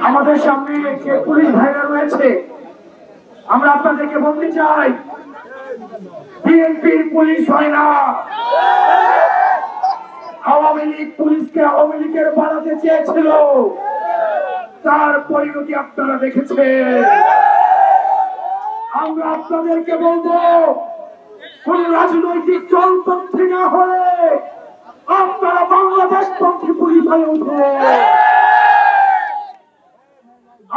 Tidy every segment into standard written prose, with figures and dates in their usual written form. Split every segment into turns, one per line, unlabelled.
আমাদের সামনে যে পুলিশ ভাইরা রয়েছে, আমরা আপনাদেরকে বলতে চাই, বিএনপির পুলিশ হয় না। আওয়ামী লীগ পুলিশকে আওয়ামী লীগের বানাতে চেয়েছিল, তার পরিণতি আপনারা দেখেছেন। আমরা আপনাদেরকে বলবো, কোন রাজনৈতিক দলপন্থী না হয়ে আপনারা বাংলাদেশপন্থী পুলিশ হয়ে উঠে।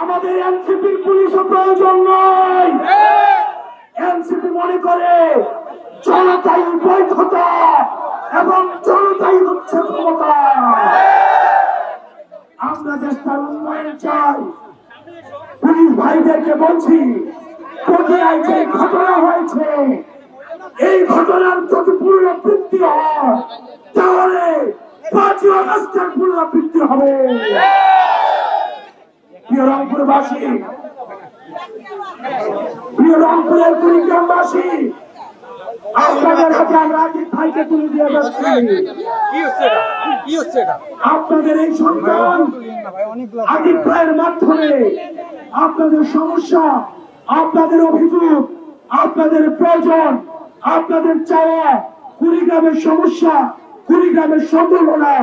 আমাদের এনসিপির পুলিশও প্রয়োজন নয়। এনসিপি মনে করে জনতাই বৈধতা এবং জনতাই হচ্ছে ক্ষমতা। আমরা দেশটার উন্নয়ন চাই। পুলিশ ভাইদেরকে বলছি, পটিয়ায় যে ঘটনা হয়েছে, এই ঘটনার যদি পুনরাবৃত্তি হয়, তাহলে ৫ই আগস্টের পুনরাবৃত্তি হবে। প্রিয় রংপুরবাসী, প্রিয় রংপুরের কুড়িগ্রামবাসী, আপনাদের হাতে আমরা আজিজ ভাইকে তুলে দিয়ে যাচ্ছি। আপনাদের এই সন্তান আজিজ ভাইয়ের মাধ্যমে আপনাদের সমস্যা, আপনাদের অভিযোগ, আপনাদের প্রয়োজন, আপনাদের চাওয়া, কুড়িগ্রামের সমস্যা, কুড়িগ্রামের সম্ভাবনা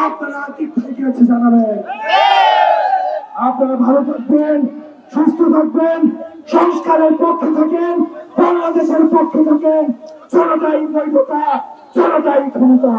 আপনারা আজিজ ভাইকে কাছে জানাবেন। আপনারা ভালো থাকবেন, সুস্থ থাকবেন, সংস্কারের পক্ষে থাকেন, বাংলাদেশের পক্ষে থাকেন। জনতাই বৈধতা, জনতাই ক্ষমতা।